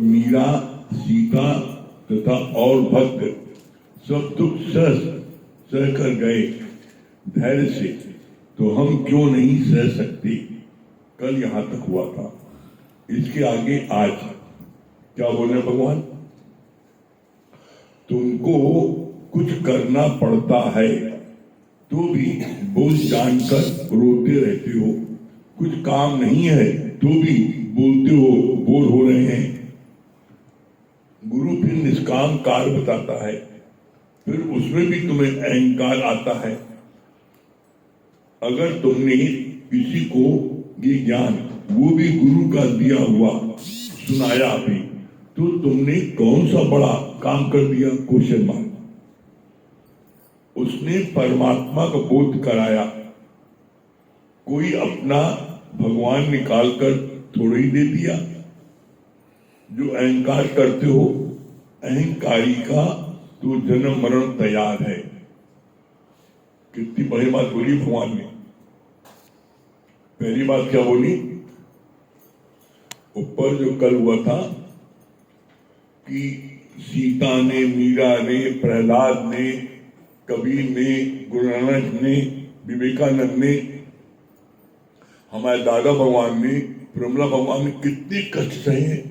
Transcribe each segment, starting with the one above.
मीरा, सीता तथा और भक्त सब दुख सह कर गए धैर्य से, तो हम क्यों नहीं सह सकते। कल यहां तक हुआ था। इसके आगे आज क्या बोले भगवान, तुमको कुछ करना पड़ता है तो भी बोझ जानकर रोते रहते हो, कुछ काम नहीं है तो भी बोलते हो बोर हो रहे हैं। गुरु फिर निष्काम कार्य बताता है, फिर उसमें भी तुम्हें अहंकार आता है। अगर तुमने किसी को ये ज्ञान, वो भी गुरु का दिया हुआ, सुनाया भी, तो तुमने कौन सा बड़ा काम कर दिया। Question mark. उसने परमात्मा का बोध कराया, कोई अपना भगवान निकालकर थोड़ी ही दे दिया। जो अहंकार करते हो, अहंकारी का तो जन्म मरण तैयार है। कितनी बड़ी बात बोली भगवान ने। पहली बात क्या बोली, ऊपर जो कल हुआ था कि सीता ने, मीरा ने, प्रहलाद ने, कबीर ने, गुरु नानक ने, विवेकानंद ने, हमारे दादा भगवान ने, प्रमला भगवान ने कितने कष्ट सहे हैं,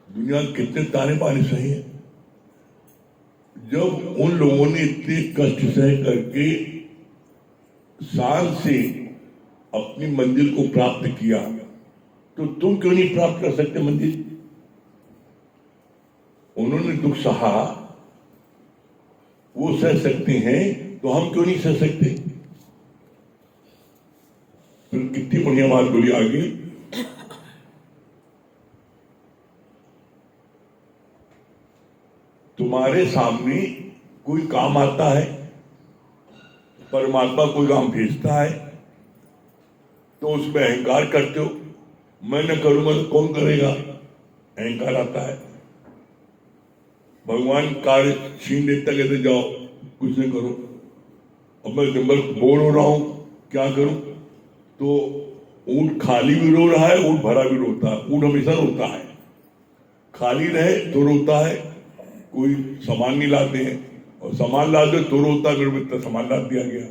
दुनिया कितने ताने बाने सहे हैं। जब उन लोगों ने इतने कष्ट सह करके शान से अपनी मंजिल को प्राप्त किया, तो तुम क्यों नहीं प्राप्त कर सकते मंजिल। उन्होंने दुख सहा, वो सह सकते हैं, तो हम क्यों नहीं सह सकते। फिर कितनी बढ़िया बात बोली आगे, तुम्हारे सामने कोई काम आता है, परमात्मा कोई काम भेजता है, तो उसमें अहंकार करते हो, मैं न करूंगा तो कौन करेगा, अहंकार आता है। भगवान कार्य छीन लेता, कहते जाओ कुछ नहीं करो। अब मैं नंबर बोर हो रहा हूं, क्या करूं। तो ऊंट खाली भी रो रहा है, ऊंट भरा भी रोता है। ऊंट हमेशा रोता है, खाली रहे तो रोता है, कोई सामान नहीं लाते हैं, और सामान ला दे तो रोता है, मेरे को इतना सामान ला दिया गया।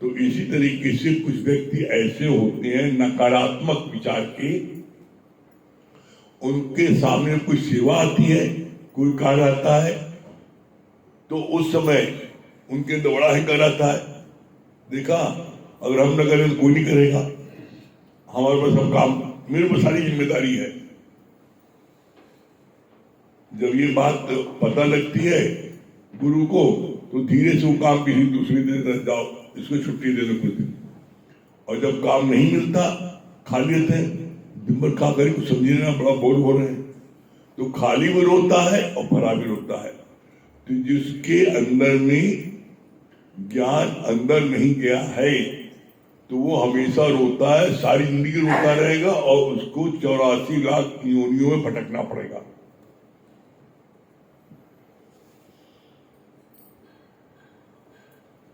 तो इसी तरीके से कुछ व्यक्ति ऐसे होते हैं नकारात्मक विचार के, उनके सामने कोई सेवा आती है, कोई कार्य आता है, तो उस समय उनके अंदर बड़ा अहंकार आता है। देखा, अगर हम न करें तो कोई नहीं करेगा, हमारे पास सब काम, मेरे पर सारी जिम्मेदारी है। जब ये बात पता लगती है गुरु को, तो धीरे से वो काम किसी दूसरे दिन जाओ, इसको छुट्टी दे दो कुछ दिन। और जब काम नहीं मिलता, खाली रहते हैं, दिन भर क्या करें कुछ समझे ना, बड़ा बोर हो रहे हैं। तो खाली भी रोता है और भरा भी रोता है। तो जिसके अंदर में ज्ञान अंदर नहीं गया है, तो वो हमेशा रोता है, सारी जिंदगी रोता रहेगा, और उसको 84 लाख योनियों में भटकना पड़ेगा।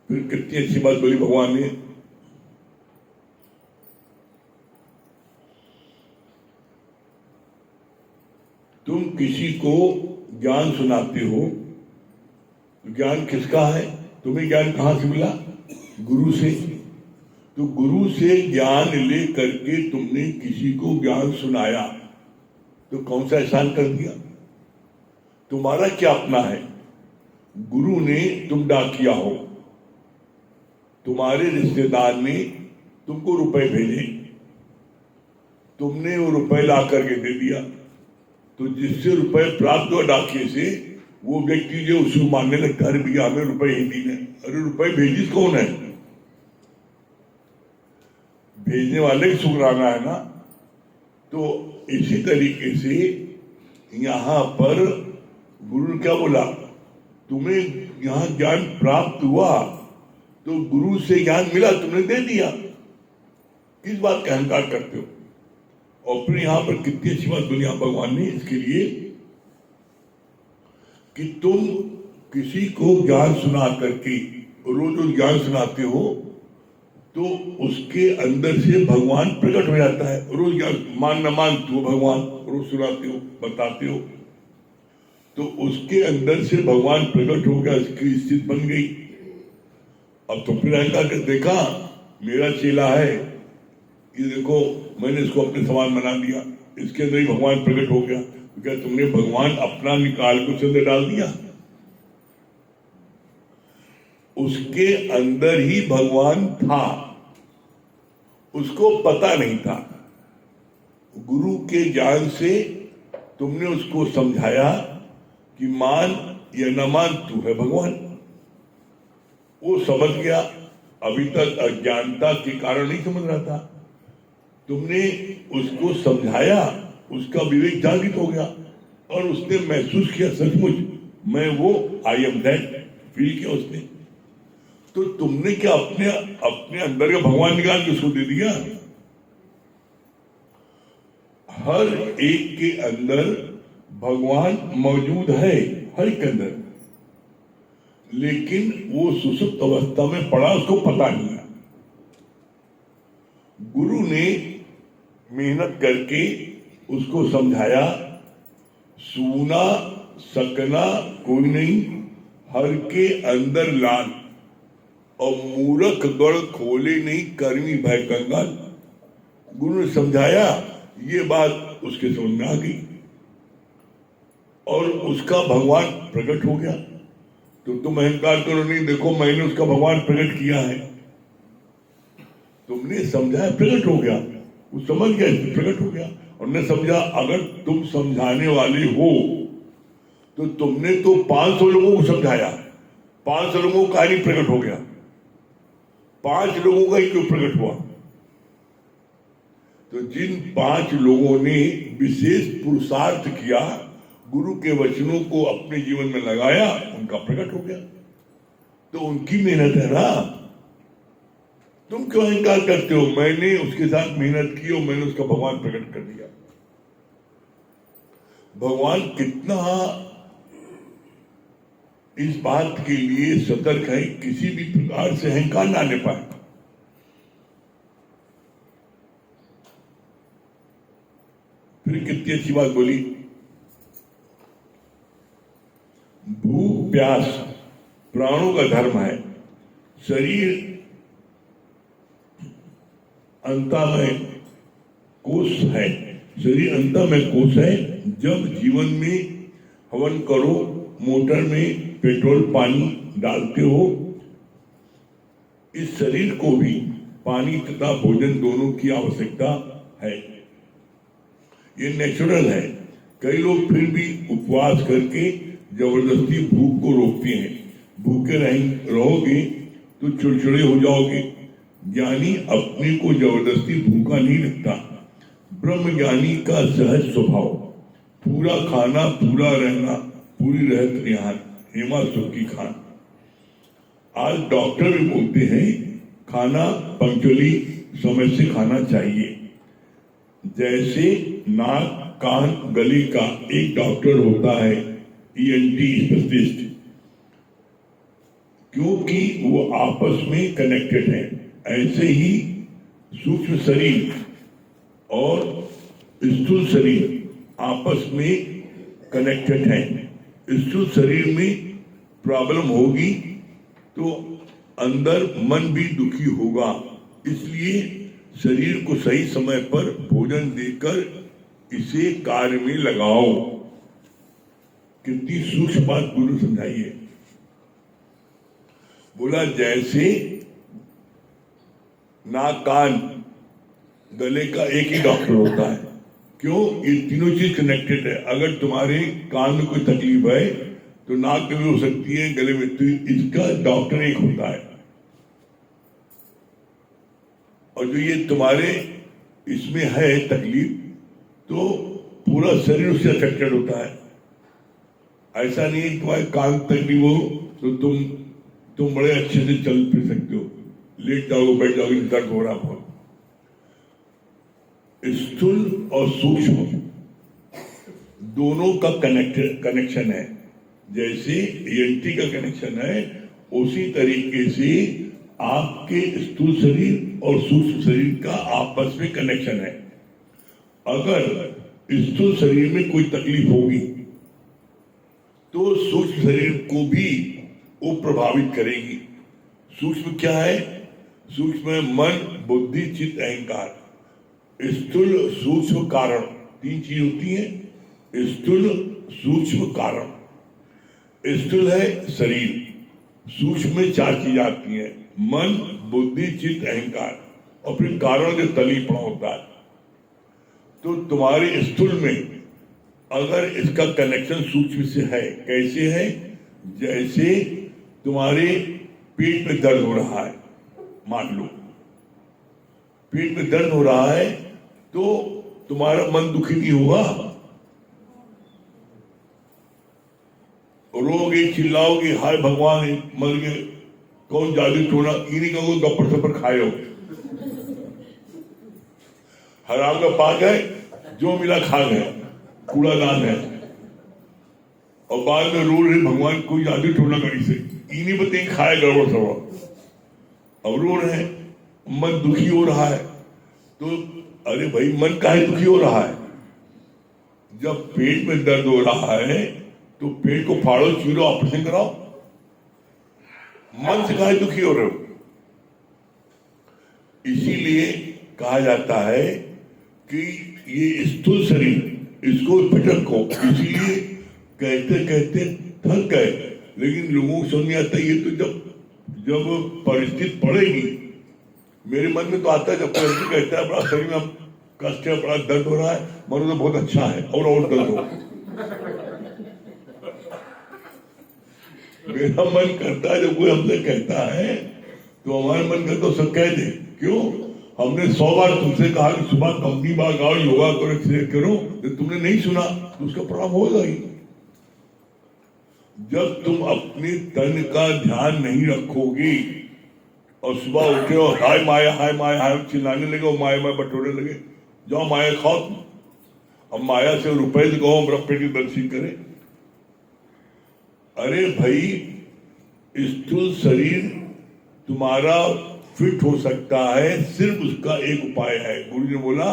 फिर कितनी अच्छी बात बोली भगवान ने, तुम किसी को ज्ञान सुनाते हो, तो ज्ञान किसका है, तुम्हें ज्ञान कहां से मिला, गुरु से। तो गुरु से ज्ञान ले करके तुमने किसी को ज्ञान सुनाया, तो कौन सा एहसान कर दिया। तुम्हारा क्या अपना है, गुरु ने तुम डाकिया हो, तुम्हारे रिश्तेदार ने तुमको रुपए भेजे, तुमने वो रुपए ला करके दे दिया, तो जिससे रुपए प्राप्त हुआ डाकिए से, वो व्यक्ति जो उसको मानने लगता है, अरे भैया हमें रुपए ही दी है। अरे रुपए भेजी कौन है, भेजने वाले की शुक्राना है ना। तो इसी तरीके से यहां पर गुरु ने क्या बोला, तुम्हें यहां ज्ञान प्राप्त हुआ, तो गुरु से ज्ञान मिला, तुमने दे दिया, किस बात का अहंकार करते हो। और फिर यहां पर कितनी अच्छी बात बोली भगवान ने इसके लिए, कि तुम किसी को ज्ञान सुना करके, रोज रोज ज्ञान सुनाते हो, तो उसके अंदर से भगवान प्रकट हो जाता है। रोज ज्ञान मान न मान तू भगवान, रोज सुनाते हो, बताते हो, तो उसके अंदर से भगवान प्रकट हो गया, इसकी स्थिति बन गई। अब तो फिर अहंकार कर देखा मेरा चेला है, ये देखो मैंने इसको अपने समान बना दिया, इसके अंदर ही भगवान प्रकट हो गया। तो क्या तुमने भगवान अपना निकाल के उसके अंदर डाल दिया? उसके अंदर ही भगवान था, उसको पता नहीं था। गुरु के ज्ञान से तुमने उसको समझाया कि मान या न मान तू है भगवान। वो समझ गया, अभी तक अज्ञानता के कारण नहीं समझ रहा था। तुमने उसको समझाया, उसका विवेक जागृत हो गया और उसने महसूस किया सचमुच मैं वो, आई एम दैट, फील किया उसने। तो तुमने क्या अपने अपने अंदर का भगवान निकाल के उसको दे दिया? हर एक के अंदर भगवान मौजूद है, हर एक के अंदर, लेकिन वो सुसुप्त अवस्था में पड़ा, उसको पता नहीं है। गुरु ने मेहनत करके उसको समझाया, सूना सकना कोई नहीं, हर के अंदर लाल, और मूर्ख गढ़ खोले नहीं कर्मी भय कंगाल। गुरु ने समझाया, ये बात उसके समझ में आ गई और उसका भगवान प्रकट हो गया। तो तुम अहंकार करो नहीं, देखो मैंने उसका भगवान प्रकट किया है। तुमने समझाया, प्रकट हो गया, वो समझ गया, प्रकट हो गया। और ने समझा अगर तुम समझाने वाले हो तो तुमने तो 500 लोगों को समझाया, 500 लोगों का नहीं प्रकट हो गया, 5 लोगों का ही क्यों प्रकट हुआ? तो जिन 5 लोगों ने विशेष पुरुषार्थ किया, गुरु के वचनों को अपने जीवन में लगाया, उनका प्रकट हो गया। तो उनकी मेहनत है ना। तुम क्यों अहंकार करते हो? मैंने उसके साथ मेहनत की और मैंने उसका भगवान प्रकट कर दिया। भगवान कितना इस बात के लिए सतर्क है, किसी भी प्रकार से अहंकार ना ले पाए। फिर कितनी अच्छी बात बोली, भूख प्यास प्राणों का धर्म है, शरीर अंतःमय कोष है, शरीर अंतःमय कोष है। जब जीवन में हवन करो, मोटर में पेट्रोल पानी डालते हो, इस शरीर को भी पानी तथा भोजन दोनों की आवश्यकता है, ये नेचुरल है। कई लोग फिर भी उपवास करके जबरदस्ती भूख को रोकते हैं। भूखे रहोगे तो चिड़चिड़े हो जाओगे। ज्ञानी अपने को जबरदस्ती भूखा नहीं रखता। ब्रह्म ज्ञानी का सहज स्वभाव, पूरा खाना पूरा रहना, पूरी रहत निहार, हेमा सुखी खान। आज डॉक्टर भी बोलते हैं खाना पंक्चुअली समय से खाना चाहिए। जैसे नाक कान गले का एक डॉक्टर होता है, ENT स्पेशलिस्ट, क्योंकि वो आपस में कनेक्टेड है। ऐसे ही सूक्ष्म शरीर और स्थूल शरीर आपस में कनेक्टेड है। स्थूल शरीर में प्रॉब्लम होगी तो अंदर मन भी दुखी होगा, इसलिए शरीर को सही समय पर भोजन देकर इसे कार्य में लगाओ। कितनी सूक्ष्म बात गुरु समझाइए। बोला जैसे नाक कान गले का एक ही डॉक्टर होता है। क्यों? ये तीनों चीज कनेक्टेड है। अगर तुम्हारे कान में कोई तकलीफ है तो नाक में भी हो सकती है, गले में, तो इसका डॉक्टर एक होता है। और जो ये तुम्हारे इसमें है तकलीफ, तो पूरा शरीर उससे अफेक्टेड होता है। ऐसा नहीं है तुम्हारे कान तकलीफ हो तो तुम बड़े अच्छे से चल फिर सकते हो, लेट जाओगे बैठ जाओगे, दर्द हो रहा हो। स्थूल और सूक्ष्म दोनों का कनेक्शन है। जैसे ENT का कनेक्शन है, उसी तरीके से आपके स्थूल शरीर और सूक्ष्म शरीर का आपस में कनेक्शन है। अगर स्थूल शरीर में कोई तकलीफ होगी तो सूक्ष्म शरीर को भी वो प्रभावित करेगी। सूक्ष्म क्या है? सूक्ष्म है मन, बुद्धि, चित्त, अहंकार। स्थूल, सूक्ष्म, कारण, तीन चीज होती है। स्थूल, सूक्ष्म, कारण। स्थूल है शरीर, सूक्ष्म में चार चीज आती हैं, मन, बुद्धि, चित्त, अहंकार, और फिर कारण जो तली पड़ा होता है। तो तुम्हारे स्थूल में अगर इसका कनेक्शन सूक्ष्म से है, कैसे है? जैसे तुम्हारे पेट में दर्द हो रहा है, मान लो पेट में दर्द हो रहा है तो तुम्हारा मन दुखी नहीं होगा, रोगे, चिल्लाओगे, हाय भगवान मर गए, कौन जादू टोना, ये नहीं कहोगे गप्पर सपर खाए हो, हराम का पाक है, जो मिला खा गए, कूड़ादान है, और बाद में रो रहे भगवान कोई जादू टोना करी से, ये नहीं बताए खाए गड़बड़ सड़बड़, अब रो रहे हैं, मन दुखी हो रहा है। तो अरे भाई मन काहे दुखी हो रहा है? जब पेट में दर्द हो रहा है तो पेट को फाड़ो, चीरो, ऑपरेशन कराओ। मन से काहे दुखी हो रहे हो? इसीलिए कहा जाता है कि ये स्थूल शरीर, इसको फिटक को, इसीलिए कहते कहते थक गए, लेकिन लोगों को समझ नहीं आता। ये तो जब परिस्थिति पड़ेगी, मेरे मन में तो आता है जब परिस्थिति कहता है बड़ा शरीर में कष्ट है, बड़ा दर्द हो रहा है, मन तो बहुत अच्छा है और दर्द हो। मेरा मन करता है जब कोई हमसे कहता है तो हमारा मन करता है सब कह दे। क्यों? हमने 100 बार तुमसे कहा कि सुबह कंपनी बाग आओ, योगा करो, एक्सरसाइज करो, तो तुमने नहीं सुना तो उसका प्रभाव होगा ही। जब तुम अपने तन का ध्यान नहीं रखोगे और सुबह उठे हो हाय माया हाय माया हाय चिल्लाने लगे और माया माया बटोरे लगे, जाओ माया खाओ। अब माया से रुपए लगाओ, हमरा पेट की दर्शी करे। अरे भाई, स्थूल शरीर तुम्हारा फिट हो सकता है, सिर्फ उसका एक उपाय है। गुरु ने बोला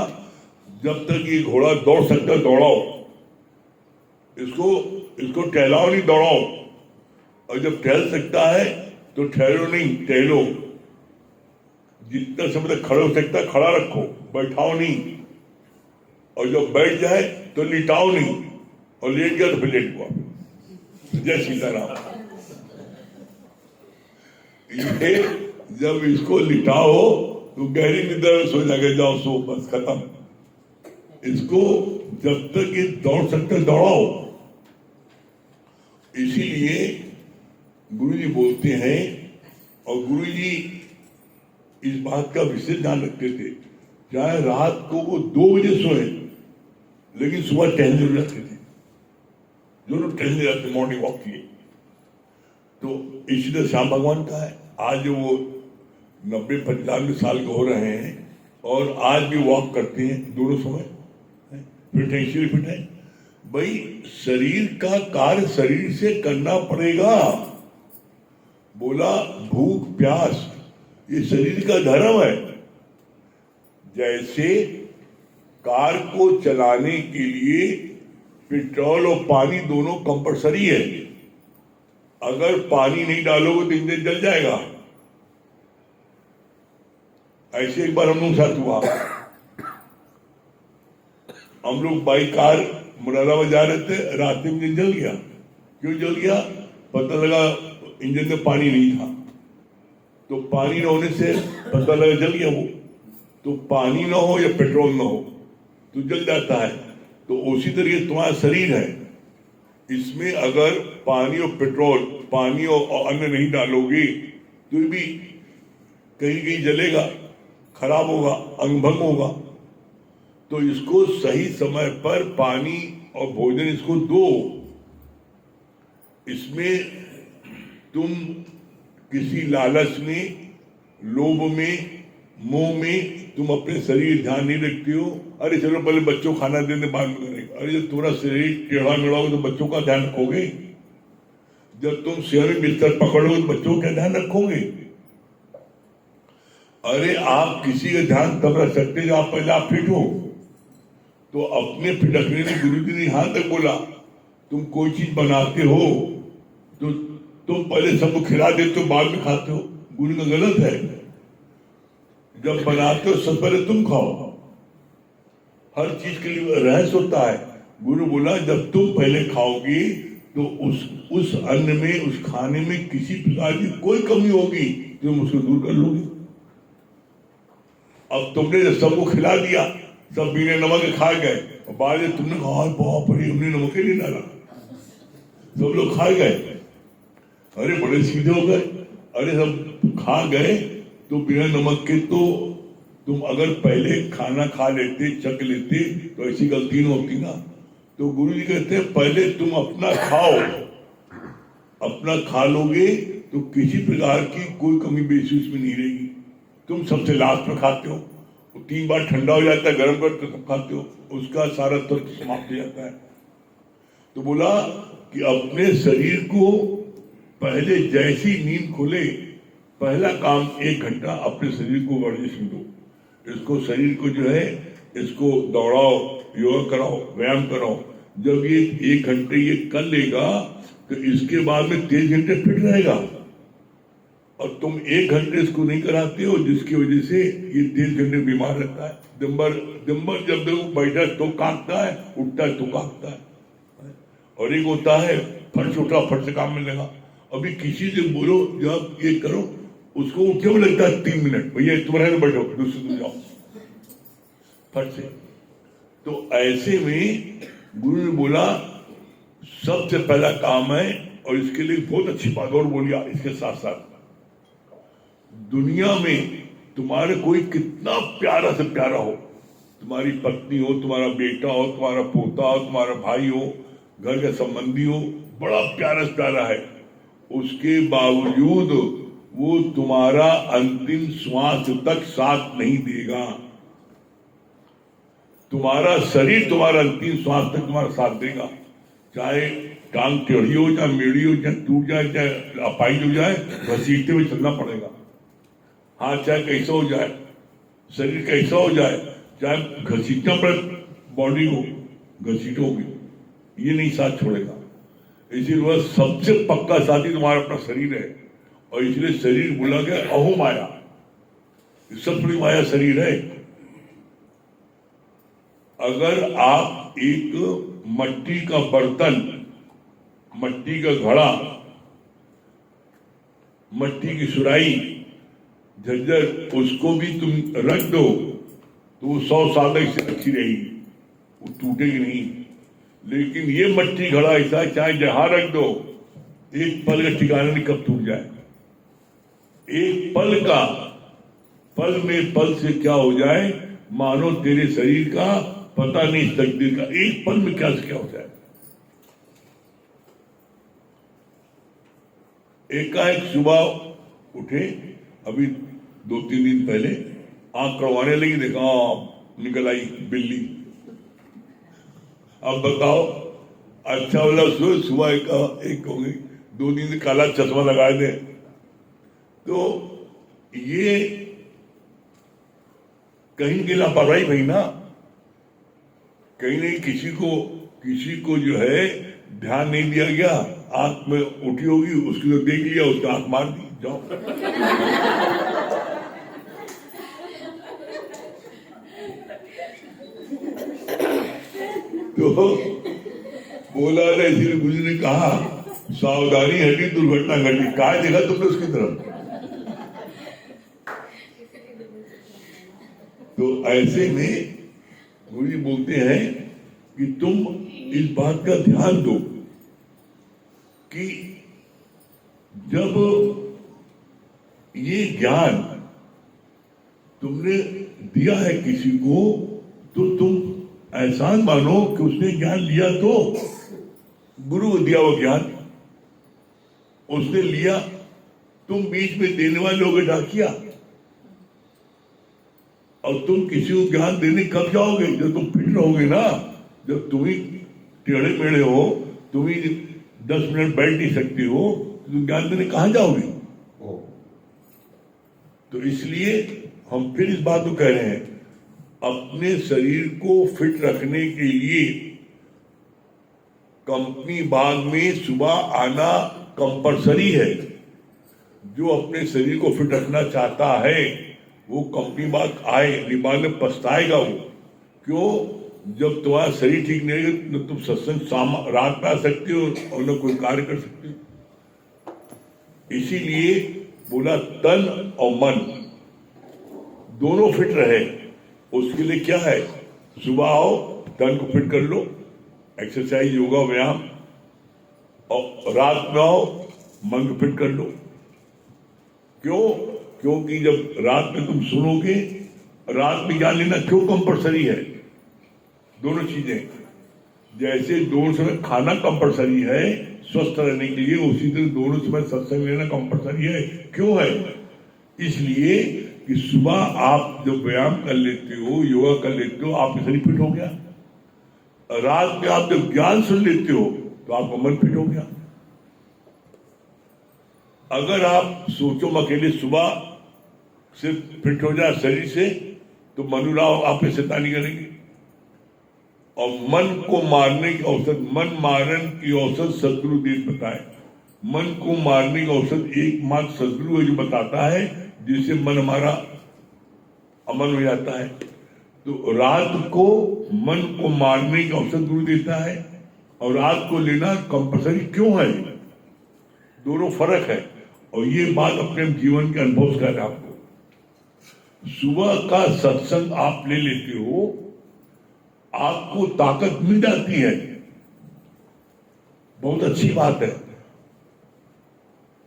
जब तक ये घोड़ा दौड़ सकता है दौड़ाओ, इसको टहलाओ नहीं दौड़ाओ, और जब टहल सकता है तो ठहरो नहीं टहलो। जितना समय तक खड़े हो सकता है खड़ा रखो, बैठाओ नहीं, और जब बैठ जाए तो लिटाओ नहीं, और लेट गया तो फिर लेट हुआ। जय सीताराम। ये जब इसको लिटाओ तो गहरी निद्रा में सो जाके जाओ, सो बस खत्म। इसको जब तक ये दौड़ सकते दौड़ाओ। इसीलिए गुरुजी बोलते हैं, और गुरुजी इस बात का विशेष ध्यान रखते थे, चाहे रात को वो 2 बजे सोए लेकिन सुबह टहलने जरूर जाते थे। जो लोग टहलने जाते मॉर्निंग वॉक किए, तो इसलिए श्याम भगवान का है। आज वो 90-95 साल के हो रहे हैं और आज भी वॉक करते हैं, दोनों समय फिट है, इसीलिए फिट है। भाई शरीर का कार्य शरीर से करना पड़ेगा। बोला भूख प्यास ये शरीर का धर्म है। जैसे कार को चलाने के लिए पेट्रोल और पानी दोनों कंपलसरी है। अगर पानी नहीं डालोगे तो इंजन जल जाएगा। ऐसे एक बार हम लोग साथ हुआ, हम लोग बाई कार मुरादाबाद जा रहे थे, रास्ते में इंजन जल गया। क्यों जल गया? पता लगा इंजन में पानी नहीं था, तो पानी न होने से पता लगा जल गया वो। तो पानी ना हो या पेट्रोल ना हो तो जल जाता है। तो उसी तरीके तुम्हारा शरीर है, इसमें अगर पानी और पेट्रोल, पानी और अन्न नहीं डालोगे तो भी कहीं कहीं जलेगा, खराब होगा, अंग भंग होगा। तो इसको सही समय पर पानी और भोजन इसको दो। इसमें तुम किसी लालच में, लोभ में, मोह में तुम अपने शरीर ध्यान नहीं रखते हो। अरे चलो पहले बच्चों को खाना देने बाद में करेंगे। अरे जब तुम्हारा शरीर टेढ़ा मेढ़ा हो तो बच्चों का ध्यान रखोगे? जब तुम शहर बिस्तर पकड़ोगे तो बच्चों का ध्यान रखोगे? अरे आप किसी का ध्यान तब रख सकते जो आप पहले आप फिट हो। तो अपने फिटकने में गुरु जी ने यहाँ तक बोला, तुम कोई चीज बनाते हो तो तुम पहले सबको खिला देते हो, बाद में खाते हो। गुरु का गलत है। जब बनाते हो सब पहले तुम खाओ। हर चीज के लिए रहस्य होता है। गुरु बोला जब तुम पहले खाओगी तो उस अन्न में, उस खाने में किसी प्रकार की कोई कमी होगी, तुम उसको दूर कर लोगे। अब तुमने जब सबको खिला दिया, सब बिना नमक खा गए, और बाद में तुमने कहा बाप रे हमने नमक ही नहीं डाला, सब लोग खा गए, अरे बड़े सीधे हो गए, अरे सब खा गए तो बिना नमक के तो तुम अगर पहले खाना खा लेते, चख लेते तो ऐसी गलती नहीं होती ना। तो गुरु जी कहते हैं पहले तुम अपना खाओ, अपना खा लोगे तो किसी प्रकार की कोई कमी बेसी उसमें नहीं रहेगी। तुम सबसे लास्ट में खाते हो, 3 बार ठंडा हो जाता है, गर्म करते तब खाते हो, उसका सारा तत्व समाप्त हो जाता है। तो बोला कि अपने शरीर को पहले जैसी नींद खुले, पहला काम 1 घंटा अपने शरीर को वर्जिश में दो। इसको शरीर को जो है इसको दौड़ाओ, योगा कराओ, व्यायाम कराओ। जब ये 1 घंटे ये कर लेगा तो इसके बाद में 3 घंटे फिट रहेगा। और तुम 1 घंटे इसको नहीं कराते हो, जिसकी वजह से ये 3 घंटे बीमार रहता है। दिन भर जब देखो बैठा तो कांपता है, उठता है तो कांपता है। और एक होता है फट से उठा, फट से काम में लगा। अभी किसी से बोलो जब ये करो, उसको उठने में लगता है 3 मिनट, भैया तुम्हारे बैठो, दूसरे जाओ फट से। तो ऐसे में गुरु ने बोला सबसे पहला काम है, और इसके लिए बहुत अच्छी बात और बोलिया इसके साथ साथ, दुनिया में तुम्हारे कोई कितना प्यारा से प्यारा हो, तुम्हारी पत्नी हो, तुम्हारा बेटा हो, तुम्हारा पोता हो, तुम्हारा भाई हो, घर का संबंधी हो, बड़ा प्यारा से प्यारा है, उसके बावजूद वो तुम्हारा अंतिम श्वास तक साथ नहीं देगा। तुम्हारा शरीर तुम्हारा अंतिम श्वास तक तुम्हारा साथ देगा। चाहे टांग टेढ़ी हो, चाहे मेढ़ी हो, चाहे टूट जाए, चाहे अपाइज हो जाए, घसीटते हुए चलना पड़ेगा। हाथ चाहे कैसा हो जाए, शरीर कैसा हो जाए, चाहे घसीटना पड़े बॉडी को, घसीटोगे, ये नहीं साथ छोड़ेगा। इसीलिए वह सबसे पक्का साथी तुम्हारा अपना शरीर है। और इसलिए शरीर बोला गया अहो माया, सब बड़ी माया शरीर है। अगर आप एक मट्टी का बर्तन, मट्टी का घड़ा, मट्टी की सुराई, झज्जर, उसको भी तुम रख दो तो वो 100 साल तक से अच्छी रहेगी, वो टूटेगी नहीं। लेकिन ये मट्टी घड़ा ऐसा, चाहे जहां रख दो, एक पल का ठिकाना नहीं कब टूट जाए। एक पल में पल से क्या हो जाए, मानो तेरे शरीर का पता नहीं, तकदीर का एक पल में क्या से क्या हो जाए। एकाएक सुबह उठे, अभी 2-3 दिन पहले आंख कड़वाने लगी, देखा निकल आई बिल्ली। अब बताओ, अच्छा वाला सुबह एक हो गई, 2 दिन से काला चश्मा लगाए थे। तो ये कहीं की लापरवाही भाई ना, कहीं नहीं, किसी को जो है ध्यान नहीं दिया गया, आंख में उठी होगी, उसकी तो देख लिया, उसका आंख मार दी, जाओ। तो बोला ना, इसीलिए गुरु ने कहा सावधानी हटी दुर्घटना घटी। कहा देखा तुमने उसकी तरफ? तो ऐसे में गुरु जी बोलते हैं कि तुम इस बात का ध्यान दो कि जब ये ज्ञान तुमने दिया है किसी को, तो तुम एहसान मानो कि उसने ज्ञान लिया, तो गुरु को दिया वो ज्ञान उसने लिया, तुम बीच में देने वाले लोग डाकिया। और तुम किसी को ज्ञान देने कब जाओगे? जब तुम फिट रहोगे ना। जब तुम ही टेढ़े मेढ़े हो, तुम ही 10 मिनट बैठ नहीं सकते हो, तो तुम ज्ञान देने कहां जाओगे? तो इसलिए हम फिर इस बात को कह रहे हैं अपने शरीर को फिट रखने के लिए कंपनी बाग में सुबह आना कंपलसरी है। जो अपने शरीर को फिट रखना चाहता है वो कंपनी बाग आए, निबाद में पछताएगा वो। क्यों? जब तुम्हारा शरीर ठीक नहीं है न तुम सत्संग रात में आ सकते हो और न कोई कार्य कर सकते हो। इसीलिए बोला तन और मन दोनों फिट रहे। उसके लिए क्या है? सुबह आओ, तन को फिट कर लो, एक्सरसाइज, योगा, व्यायाम, और रात में आओ, मन को फिट कर लो। क्यों? क्योंकि जब रात में तुम सुनोगे, रात में जान लेना क्यों कंपलसरी है? दोनों चीजें, जैसे दोनों समय खाना कंपलसरी है स्वस्थ रहने के लिए, उसी तरह दोनों समय सत्संग लेना कंपलसरी है। क्यों है? इसलिए कि सुबह आप जब व्यायाम कर लेते हो, योगा कर लेते हो, आपका शरीर फिट हो गया। रात में आप जब ज्ञान सुन लेते हो तो आपका मन फिट हो गया। अगर आप सोचो अकेले सुबह सिर्फ फिट हो जाए शरीर से, तो मनुराव आप पे शैतानी करेंगे। और मन को मारने की औसत, मन मारन की औसत सदगुरुदेव बताए। मन को मारने की औसत एकमात्र सदगुरु है जो बताता है, जिससे मन हमारा अमन हो जाता है। तो रात को मन को मारने की औसत गुरु देता है, और रात को लेना कंपलसरी क्यों है? दोनों फर्क है। और ये बात अपने जीवन के अनुभव से कह रहे हैं आपको। सुबह का सत्संग आप ले लेते हो, आपको ताकत मिल जाती है, बहुत अच्छी बात है।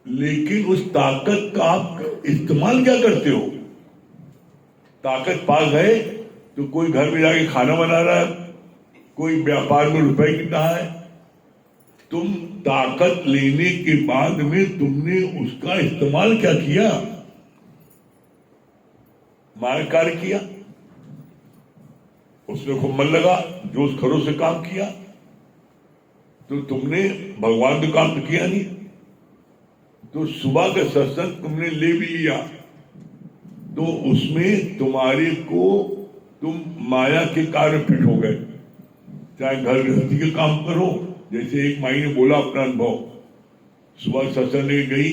लेकिन उस ताकत का आप इस्तेमाल क्या करते हो? ताकत पा गए तो कोई घर में जाके खाना बना रहा है, कोई व्यापार में रुपए गिन रहा है। तुम ताकत लेने के बाद में तुमने उसका इस्तेमाल क्या किया? माया कार्य किया, उसमें खूब मन लगा, जोश खरोश से काम किया, तो तुमने भगवान का काम तो किया नहीं। तो सुबह का सत्संग तुमने ले भी लिया, तो उसमें तुम्हारे को तुम माया के कार्य फिट हो गए। चाहे घर गृहस्थी के काम करो, जैसे एक माई ने बोला अपना अनुभव, सुबह सत्संग ले गई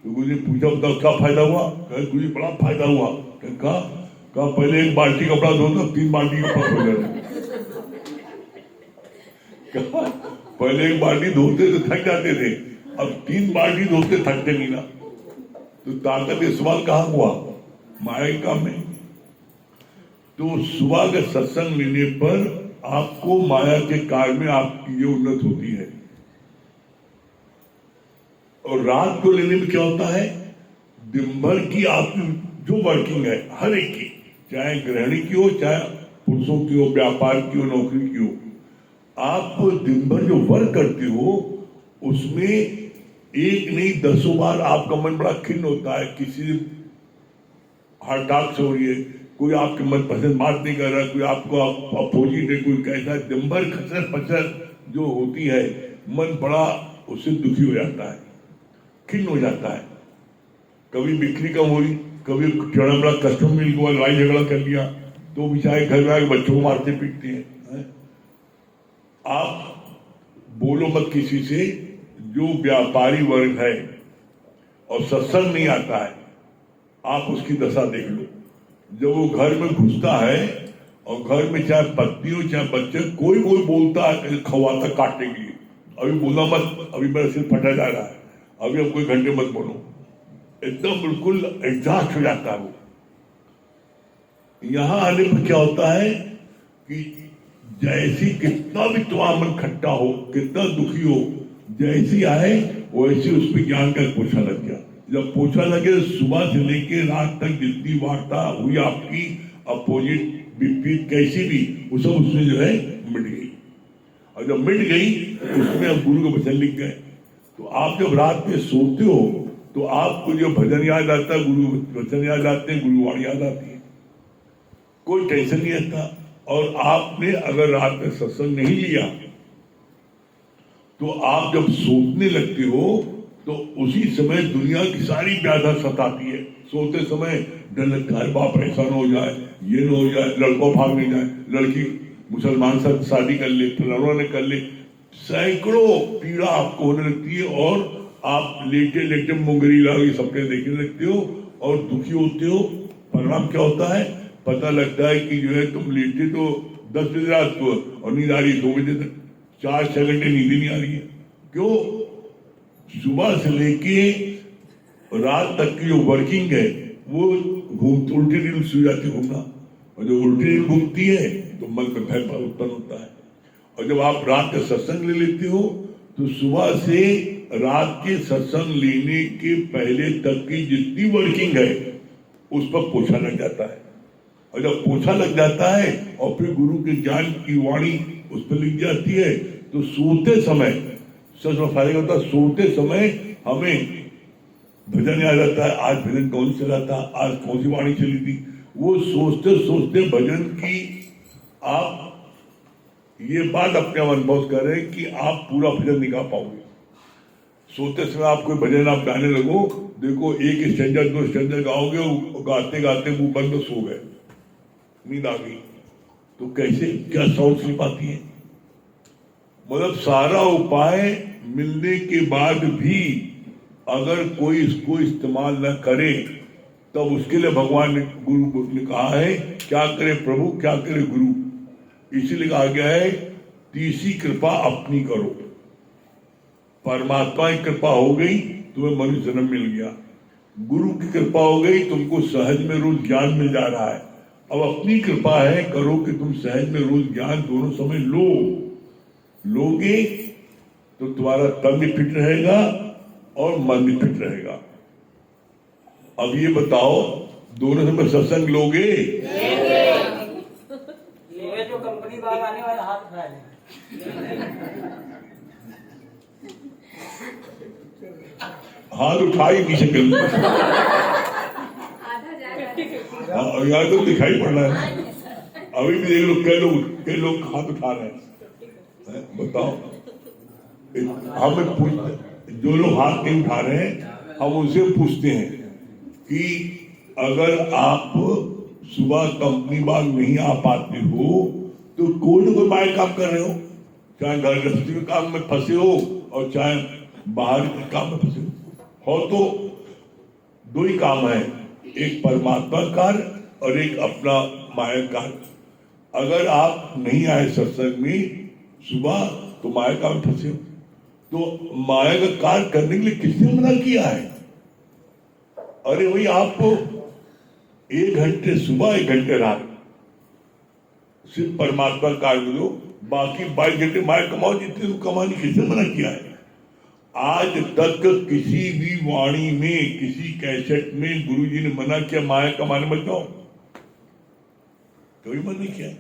तो गुरु ने पूछा बताओ क्या फायदा हुआ? कहा गुरु बड़ा फायदा हुआ। कहा पहले एक बाल्टी कपड़ा धोता, 3 बाल्टी कपड़ा धो जाता। पहले एक बाल्टी धोते तो थक जाते थे, अब 3 बाल्टी धोते थकते नहीं ना। तो ताकत इस्तेमाल कहाँ हुआ? माया के काम में। तो सुबह के सत्संग लेने पर आपको माया के कार्य में आपकी ये उन्नत होती है। और रात को लेने में क्या होता है? दिन भर की आपकी जो वर्किंग है हर एक की, चाहे गृहिणी की हो, चाहे पुरुषों की हो, व्यापार की हो, नौकरी की हो, आप दिन भर जो वर्क करते हो उसमें एक नहीं 10 बार आपका मन बड़ा खिन्न होता है। किसी हार्ट अटैक से हो रही है, कोई आपके मन पसंद बात नहीं कर रहा, कोई आपको अपोजिट है, कोई कैसा दिन भर खसर पसर जो होती है, मन बड़ा उससे दुखी हो जाता है, खिन्न हो जाता है। कभी बिक्री कम हो रही, कभी चढ़ा बड़ा कस्टमर मिल गया, लड़ाई झगड़ा कर लिया, तो बेचारे घर में आके बच्चों को मारते पीटते हैं। आप बोलो मत किसी से जो व्यापारी वर्ग है और सत्संग नहीं आता है, आप उसकी दशा देख लो। जब वो घर में घुसता है और घर में चाहे पत्नी हो चाहे बच्चे, कोई बोलता है खवाता काटने के लिए, अभी बोला मत, अभी मेरा सिर फटा जा रहा है, अभी हम कोई घंटे मत बोलो, एकदम बिल्कुल एग्जॉस्ट हो जाता है वो। यहां आने पर क्या होता है कि जैसी कितना भी तुम्हारा मन खट्टा हो, कितना दुखी हो, जैसी आए वैसे उस पर ज्ञान का पोछा लग गया। जब पोछा लगे तो सुबह से लेके रात तक जितनी वार्ता हुई आपकी, अपोजिट विपरीत कैसी भी, वो सब उसमें जो है मिट गई। और जब मिट गई तो उसमें अब गुरु के वचन लिख गए। तो आप जब रात में सोते हो तो आपको जो भजन याद आता है, गुरु वचन याद आते हैं, गुरुवाणी याद आती है, कोई टेंशन नहीं रहता। और आपने अगर रात में सत्संग नहीं लिया तो आप जब सोचने लगते हो तो उसी समय दुनिया की सारी व्याधा सताती है। सोते समय डर लगता है बाप ऐसा न हो जाए, ये न हो जाए, लड़कों भाग नहीं जाए, लड़की मुसलमान से शादी कर ले, फलाना ने कर ले, सैकड़ों पीड़ा आपको होने लगती है और आप लेटे लेटे मुंगरी लागे सपने देखने लगते हो और दुखी होते हो। परिणाम क्या होता है? पता लगता है कि जो है तुम लेटे तो 10 बजे रात को और नींद आ रही है 2 बजे तक, 4-6 घंटे नींद नहीं आ रही है। क्यों? सुबह से लेके रात तक की जो वर्किंग है वो उल्टी नींद सो जाती घूमना, और जब उल्टी नींद घूमती है तो मन में भय उत्पन्न होता है। और जब आप रात का सत्संग ले लेते हो तो सुबह से रात के सत्संग लेने के पहले तक की जितनी वर्किंग है उस पर पोछा लग जाता है। और जब पोछा लग जाता है और फिर गुरु के ज्ञान की वाणी उस पर लिख जाती है तो सोते समय सच में फायदा होता है। सोते समय हमें भजन याद आता है, आज भजन कौन चला था, आज कौन सी वाणी चली थी। वो सोचते सोचते भजन की आप ये बात अपने अनुभव कर रहे हैं कि आप पूरा भजन नहीं गा पाओगे। सोते समय आप कोई भजन आप गाने लगो, देखो 1 स्टैंजा 2 स्टैंजा गाओगे और गाते गाते मुंह बंद सो गए, नींद आ गई, तो कैसे क्या साउंड स्लिप आती है। मतलब सारा उपाय मिलने के बाद भी अगर कोई इसको इस्तेमाल न करे तब उसके लिए भगवान ने गुरु ने कहा है क्या करे प्रभु क्या करे गुरु। इसीलिए कहा गया है तीसरी कृपा अपनी करो। परमात्मा की कृपा हो गई तुम्हें मनुष्य जन्म मिल गया, गुरु की कृपा हो गई तुमको सहज में रोज ज्ञान मिल जा रहा है। अब अपनी कृपा है करो कि तुम सहज में रोज ज्ञान दोनों समय लोगे तो तुम्हारा तन भी फिट रहेगा और मन भी फिट रहेगा। अब ये बताओ दोनों समय सत्संग लोगे? ये जो कंपनी बाहर आने वाले हाथ उठाए हाथ उठाई की शक्ल यार तो दिखाई पड़ रहा है। अभी भी देख लो कई लोग हाथ उठा रहे हैं। बताओ हमें जो लोग हाथ नहीं उठा रहे हैं हम उनसे पूछते हैं कि अगर आप सुबह कंपनी बाग नहीं आ पाते हो तो कोई ना कोई बाहर काम कर रहे हो, चाहे घर गृहस्थी के काम में फंसे हो और चाहे बाहर के काम में फंसे हो तो 2 ही काम है, एक परमात्मा कार्य और एक अपना माया कार्य। अगर आप नहीं आए सत्संग में सुबह तो माया का में फंसे हो, तो माया का कार्य करने के लिए किसने मना किया है? अरे वही आपको 1 घंटे सुबह 1 घंटे रात सिर्फ परमात्मा कार्य दो, बाकी 22 घंटे माया कमाओ, जितने तो कमाने किसने मना किया है? आज तक किसी भी वाणी में किसी कैसेट में गुरुजी ने मना किया माया कमाने मत जाओ? कोई मन नहीं किया।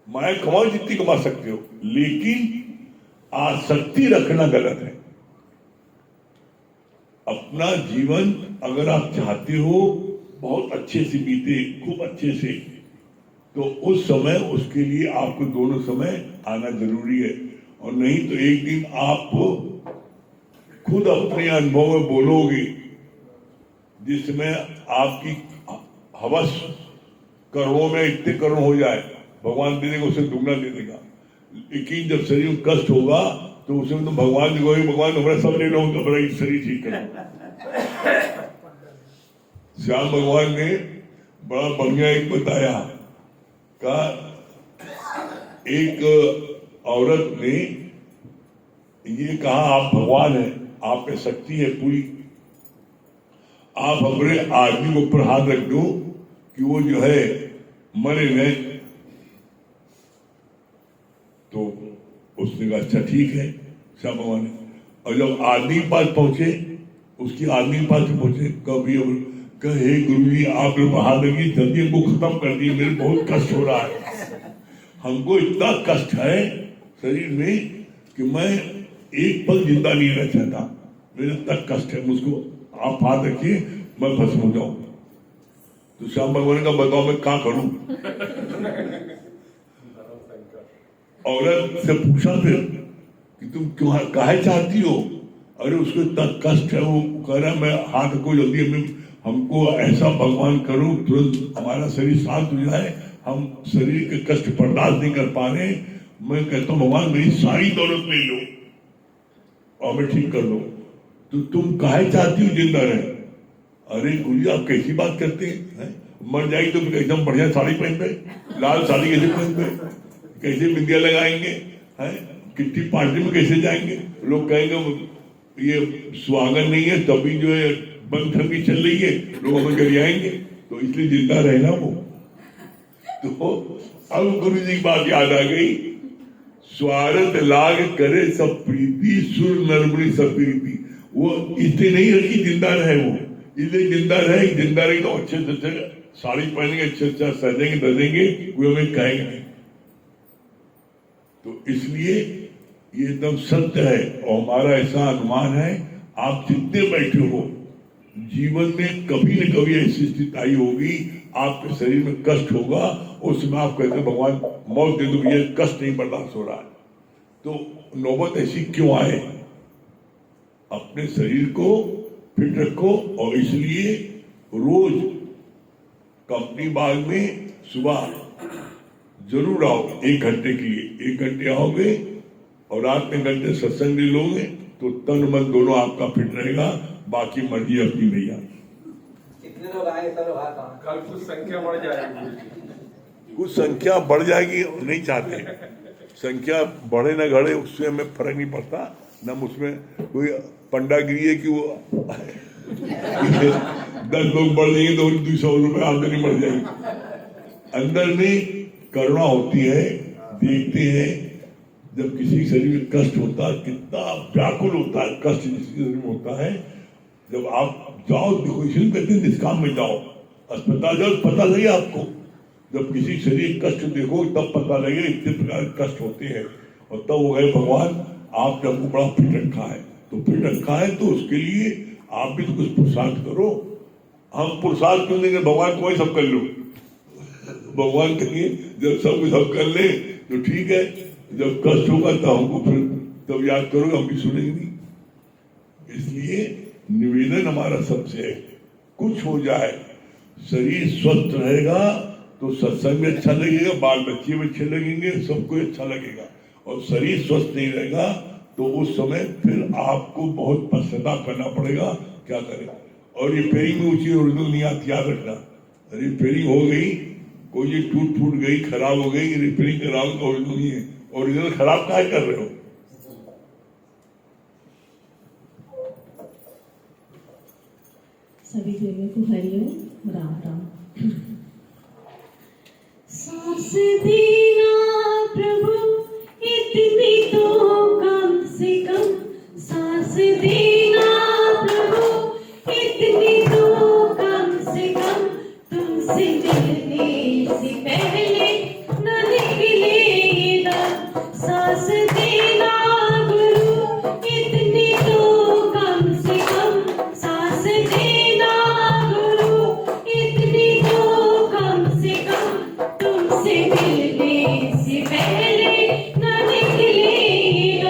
माया कमाओ जितनी कमा सकते हो, लेकिन आसक्ति रखना गलत है। अपना जीवन अगर आप चाहते हो बहुत अच्छे से बीते, खूब अच्छे से, तो उस समय उसके लिए आपको दोनों समय आना जरूरी है। और नहीं तो एक दिन आप खुद अपने अनुभव में बोलोगे जिसमें आपकी हवस करोड़ों में इतने करोड़ हो जाए, भगवान दे देगा, उसे दुगना दे देगा। लेकिन जब शरीर में कष्ट होगा तो उसमें तो भगवान देखोगे, भगवान हमारा सब ले लो तो बड़ा शरीर ठीक करो। श्याम भगवान ने बड़ा बढ़िया एक बताया का एक औरत ने ये कहा आप भगवान हैं, आप में शक्ति है पूरी, आप अपने आदमी के ऊपर हाथ रख दो कि वो जो है मरे नहीं। तो उसने कहा अच्छा ठीक है श्याम भगवान ने। और जब आदमी के पास पहुंचे, उसकी आदमी के पास पहुंचे, कभी कहे गुरु जी आप लोग हाथ लगी जल्दी हमको खत्म कर दी, मेरे बहुत कष्ट हो रहा है, हमको इतना कष्ट है शरीर में कि मैं एक पल जिंदा नहीं रहना चाहता, मेरे तक कष्ट है, मुझको आप हाथ रखिए मैं भस्म हो जाऊं। तो श्याम भगवान का बताओ मैं क्या करूं? औरत से पूछा फिर कि तुम क्यों काहे चाहती हो? अरे उसको इतना कष्ट है, वो कह रहा है मैं हाथ को जल्दी हमको ऐसा भगवान करो तुरंत हमारा शरीर शांत हो जाए, हम शरीर के कष्ट बर्दाश्त नहीं कर पा रहे। मैं कहता हूँ भगवान मेरी सारी दौलत ले लो और मैं ठीक कर लो, तो तुम काहे चाहती हो जिंदा रहे? अरे गुरुजी आप कैसी बात करते हैं? मर जाएगी तो एकदम बढ़िया साड़ी पहन पे, लाल साड़ी कैसे पहन पे, कैसे बिंदिया लगाएंगे, हैं कितनी पार्टी में कैसे जाएंगे? लोग कहेंगे ये सुहागन नहीं है तभी जो है बंधन की चल रही है, लोग हमें कर आएंगे, तो इसलिए जिंदा रहना वो। तो अब गुरु जी की बात याद आ गई, स्वार्थ लाग करे सब प्रीति, सुर नरमणि सब प्रीति। वो इसलिए नहीं रखी जिंदा रहे, वो इसलिए जिंदा रहे तो अच्छे से साड़ी पहनेंगे, अच्छा सजेंगे धजेंगे, वो हमें कहेंगे। तो इसलिए ये एकदम सत्य है और हमारा ऐसा अनुमान है, आप जितने बैठे हो जीवन में कभी न कभी ऐसी स्थिति आई होगी, आपके शरीर में कष्ट होगा, उसमें आप कहते हैं भगवान मौत दे दो, ये कष्ट नहीं बर्दाश्त हो रहा है। तो नौबत ऐसी क्यों आए? अपने शरीर को फिट रखो और इसलिए रोज कंपनी बाग में सुबह जरूर आओ, 1 घंटे के लिए 1 घंटे आओगे और रात में घंटे सत्संग भी लोगे तो तन मन दोनों आपका फिट रहेगा, बाकी मर्जी अपनी भैया। कितने लोग आए सर? कल कुछ संख्या बढ़ जाएगी, कुछ संख्या बढ़ जाएगी, नहीं चाहते संख्या बढ़े ना घड़े, उससे हमें फर्क नहीं पड़ता, न उसमें कोई पंडागिरी है कि वो 10 लोग बढ़ जाएंगे तो 200 रुपए आमदनी बढ़ जाएगी। अंदर में करुणा होती है, देखते हैं जब किसी शरीर में कष्ट होता है कितना व्याकुल होता है, कष्ट जिसके शरीर में होता है, जब आप जाओ देखो, इसलिए कहते हैं निष्काम में जाओ, अस्पताल जाओ पता लगे आपको, जब किसी शरीर कष्ट देखो तब पता लगे इतने प्रकार के कष्ट होते हैं, और तब वो गए भगवान आपने हमको बड़ा फिट रखा है, तो फिट रखा है तो उसके लिए आप भी तो कुछ पुरुषार्थ करो। हम पुरुषार्थ क्यों देंगे? भगवान को सब कर लो, भगवान कहेंगे जब सब कुछ सब कर ले तो ठीक है, जब कष्ट होगा तो हमको फिर तब याद करोगे, हम भी सुनेंगे नहीं। इसलिए निवेदन हमारा सबसे है, कुछ हो जाए शरीर स्वस्थ रहेगा तो सत्संग में अच्छा लगेगा, बाल बच्चे में अच्छे लगेंगे, सबको अच्छा लगेगा, और शरीर स्वस्थ नहीं रहेगा तो उस समय फिर आपको बहुत पश्चाताप करना पड़ेगा, क्या करें। और रिपेयरिंग में ऊंची ओरिजिनल नहीं आती, याद रखना। रिपेयरिंग हो गई, कोई ये टूट गई, खराब हो गई, रिपेयरिंग कराओ तो ओरिजिनल नहीं है, ओरिजिनल खराब क्या कर रहे हो? सभी देवियों को हरिओम, राम राम। सांस देना प्रभु इतनी तो कम से कम, सांस देना प्रभु इतनी तो कम से कम, तुमसे मिलने से पहले न निकले ये दम। सांस देना गुरु इतनी तो कम से कम, सांस देना गुरु इतनी तो कम से कम, तुमसे मिलने से पहले न निकले ये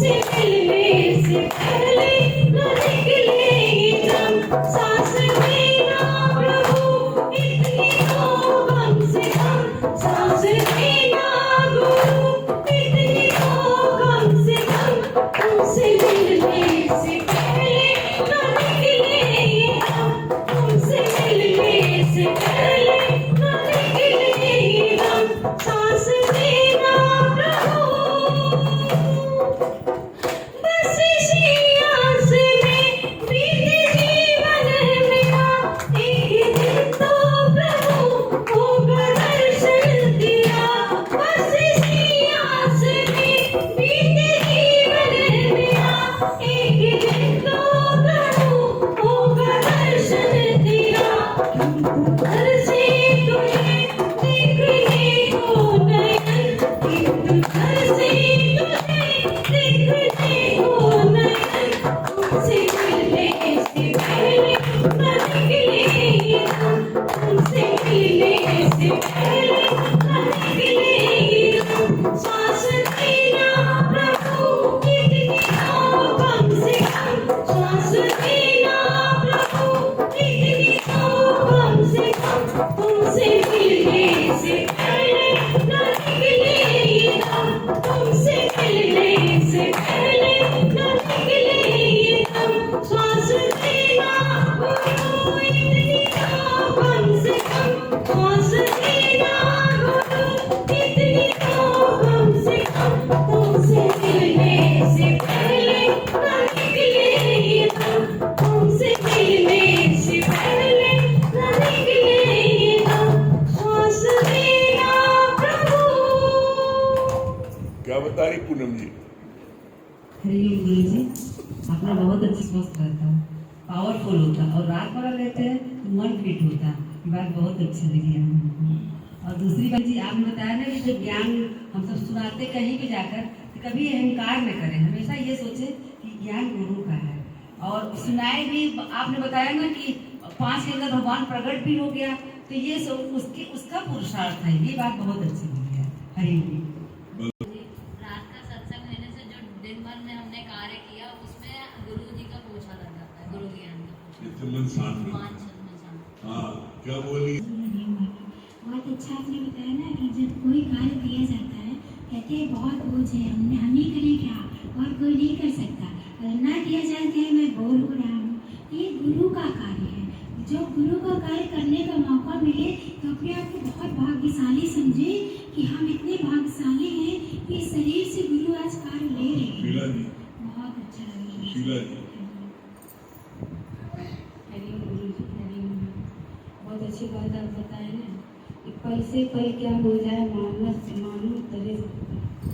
तुमसे मिलने से पहले न निकले ये दम, सांस लेना प्रभु इतनी तो कम से कम, सांस लेना गुरु इतनी तो कम से कम, तुमसे मिलने से पहले न निकले ये दम, तुमसे मिलने से पहले न निकले ये दम, सांस लेना प्रभु। बस इसी आस में बीते जीवन है मेरा, एक दिन तो प्रभु होगा दर्शन तेरा। बस इसी आस में बीते जीवन है मेरा, एक दिन तो प्रभु होगा दर्शन तेरा। घर से तुझे देखने को नयन, घर से तुझे देखने को नयन, तुमसे मिलने से पहले न निकले ये दम, तुमसे मिलने से पहले न निकले ये दम, सांस लेना प्रभु इतनी तो कम से कम, सांस लेना प्रभु इतनी तो कम से कम, तुमसे मिलने से पहले न निकले ये दम, तुमसे मिलने से पहले न निकले ये दम, सांस लेना गुरु इतनी तो कम से कम, सांस लेना गुरु इतनी तो कम से कम, तुमसे मिलने से पहले न निकले ये दम, तुमसे मिलने से पहले न निकले ये दम, सांस लेना प्रभु। क्या बता रही पूनम जी? हरिओम गुरु जी, अपना बहुत अच्छा स्वस्थ रहता, पावरफुल होता, और रात वाला लेते हैं तो मन फिट होता। ये बात बहुत अच्छी लगी हमको। और दूसरी बात जी, आपने बताया ना कि जो ज्ञान हम सब सुनाते कहीं भी जाकर, तो कभी अहंकार न करें, हमेशा ये सोचे कि ज्ञान गुरु का है। और सुनाए भी, आपने बताया ना कि 5 के अंदर भगवान प्रकट भी हो गया, तो ये सब उसका पुरुषार्थ है। ये बात बहुत अच्छी लगी है। हरिओम। रात का सत्संग लेने से जो दिन भर में हमने कार्य किया, उसमें गुरु जी का पूछा लग जाता है, गुरु ज्ञान का ये मन शांत में। मान छद में शांत। हाँ, क्या बोली? बहुत अच्छा आपने बताया ना कि जब कोई कार्य दिया जाता है, कहते हैं बहुत बोझ है, हम ही करें क्या, और कोई नहीं कर सकता, अगर ना किया जाए कि मैं बोल हो रहा हूँ, ये गुरु का कार्य है। जो गुरु का कार्य करने का मौका मिले तो अपने आप को बहुत भाग्यशाली समझे कि हम इतने भाग्यशाली हैं कि शरीर से गुरु आज कार्य ले रहे हैं। शीला जी, बहुत अच्छा लगा। शीला जी, हरिओम गुरु जी, हरिओम। बहुत अच्छी बात आप बताए ना कि पल से पल क्या हो जाए मानव तेरे,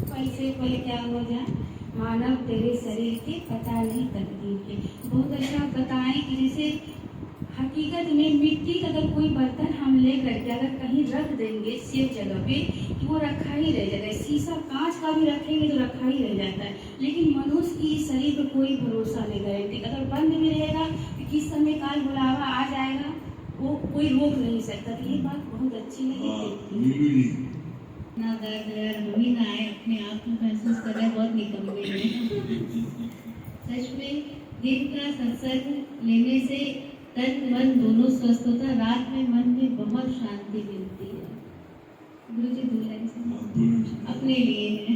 पल से पल क्या हो जाए मानव तेरे शरीर के, पता नहीं तकदीर के। बहुत अच्छा आप बताएं कि जैसे हकीकत में मिट्टी का अगर कोई बर्तन हम ले करके अगर कहीं रख देंगे सेफ जगह पे, तो वो रखा ही रह जाएगा। शीशा कांच का भी रखेंगे तो रखा ही रह जाता है, लेकिन मनुष्य की शरीर पर कोई भरोसा नहीं, गारंटी। अगर बंद भी रहेगा तो किस समय काल बुलावा आ जाएगा, वो कोई रोक नहीं सकता। तो ये बात बहुत अच्छी लगी। नीलू जी, ना दर्द है, वही ना आए, अपने आप को महसूस कर रहे हैं बहुत निकम्मे हैं। सच में दिन का सत्संग लेने से तन मन दोनों स्वस्थ होता है, रात में मन में बहुत शांति मिलती है। गुरु जी दूल्हा से अपने लिए है।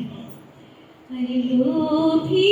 अरे लोभी